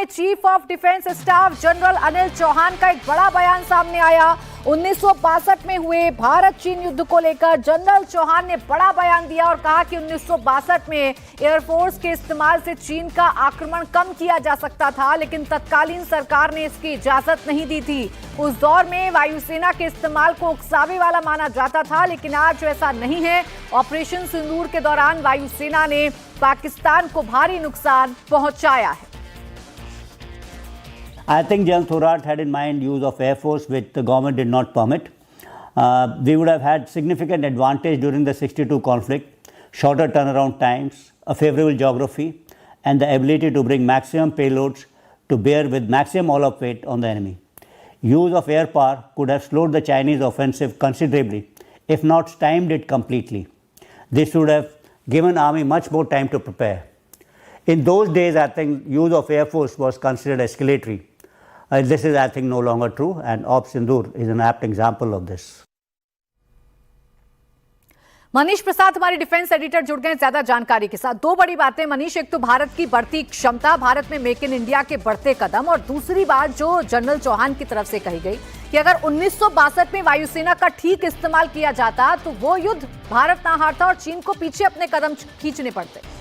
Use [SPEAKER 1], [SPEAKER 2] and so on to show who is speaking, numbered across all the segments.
[SPEAKER 1] Chief of defence staff general Anil Chauhan का एक बड़ा बयान सामने आया। 1962 में हुए भारत चीन युद्ध को लेकर जनरल चौहान ने बड़ा बयान दिया और कहा कि 1962 में एयरफोर्स के इस्तेमाल से चीन का आक्रमण कम किया जा सकता था, लेकिन तत्कालीन सरकार ने इसकी इजाजत नहीं दी थी। उस दौर में वायुसेना के इस्तेमाल को उकसावे वाला माना जाता था, लेकिन आज ऐसा नहीं है। ऑपरेशन सिंदूर के दौरान वायुसेना ने पाकिस्तान को भारी नुकसान पहुंचाया है।
[SPEAKER 2] I think General Thorat had in mind use of Air Force, which the government did not permit. We would have had significant advantage during the 62 conflict, shorter turnaround times, a favorable geography, and the ability to bring maximum payloads to bear with maximum all-up weight on the enemy. Use of air power could have slowed the Chinese offensive considerably, if not stymied it completely. This would have given army much more time to prepare. In those days, I think use of Air Force was considered escalatory. This is, I think, no longer true, and Op Sindoor is an apt example of this.
[SPEAKER 1] Manish Prasad हमारे defence editor जुड़ गए ज्यादा जानकारी के साथ। दो बड़ी बातें मनीष, एक तो भारत की बढ़ती क्षमता, भारत में मेक इन इंडिया के बढ़ते कदम, और दूसरी बात जो जनरल चौहान की तरफ से कही गई कि अगर 1962 में वायुसेना का ठीक इस्तेमाल किया जाता तो वो युद्ध भारत ना हारता और चीन को पीछे अपने कदम खींचने पड़ते।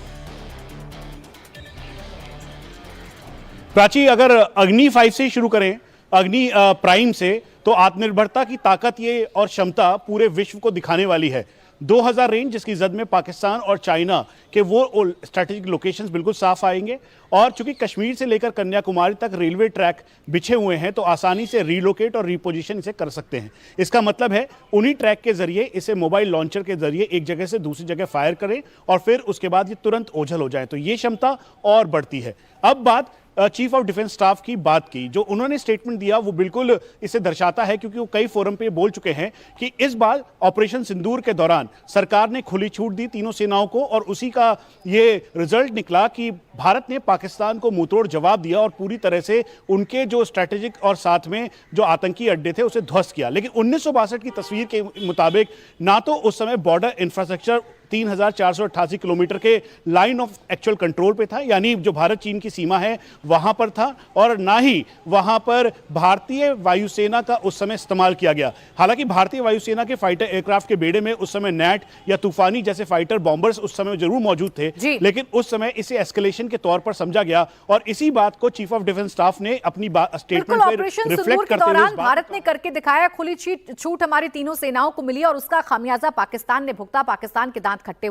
[SPEAKER 3] प्राची, अगर अग्नि 5 से शुरू करें, अग्नि प्राइम से, तो आत्मनिर्भरता की ताकत ये और क्षमता पूरे विश्व को दिखाने वाली है। 2000 रेंज जिसकी जद में पाकिस्तान और चाइना के वो स्ट्रैटेजिक लोकेशंस बिल्कुल साफ आएंगे, और चूंकि कश्मीर से लेकर कन्याकुमारी तक रेलवे ट्रैक बिछे हुए हैं तो आसानी से रीलोकेट और रिपोजिशन इसे कर सकते हैं। इसका मतलब है उन्हीं ट्रैक के जरिए इसे मोबाइल लॉन्चर के जरिए एक जगह से दूसरी जगह फायर करें और फिर उसके बाद ये तुरंत ओझल हो जाए, तो ये क्षमता और बढ़ती है। अब बात चीफ ऑफ डिफेंस स्टाफ की बात की, जो उन्होंने स्टेटमेंट दिया वो बिल्कुल इसे दर्शाता है, क्योंकि वो कई फोरम पे बोल चुके हैं कि इस बार ऑपरेशन सिंदूर के दौरान सरकार ने खुली छूट दी तीनों सेनाओं को, और उसी का ये रिजल्ट निकला कि भारत ने पाकिस्तान को मुंहतोड़ जवाब दिया और पूरी तरह से उनके जो स्ट्रैटेजिक और साथ में जो आतंकी अड्डे थे उसे ध्वस्त किया। लेकिन 1962 की तस्वीर के मुताबिक ना तो उस समय बॉर्डर इंफ्रास्ट्रक्चर 3488 किलोमीटर के लाइन ऑफ एक्चुअल कंट्रोल पे था, यानी जो भारत चीन की सीमा है वहां पर था, और ना ही वहां पर भारतीय वायुसेना का उस समय इस्तेमाल किया गया। हालांकि भारतीय वायुसेना के फाइटर एयरक्राफ्ट के बेड़े में उस समय नैट या तूफानी जैसे फाइटर बॉम्बर्स उस समय जरूर मौजूद थे, लेकिन उस समय इसे एस्केलेशन के तौर पर समझा गया, और इसी बात को चीफ ऑफ डिफेंस स्टाफ ने अपनी स्टेटमेंट में रिफ्लेक्ट करते हुए
[SPEAKER 1] भारत ने करके दिखाया। खुली छूट हमारी तीनों सेनाओं को मिली और उसका खामियाजा पाकिस्तान ने भुगता। पाकिस्तान के दांत खट्टे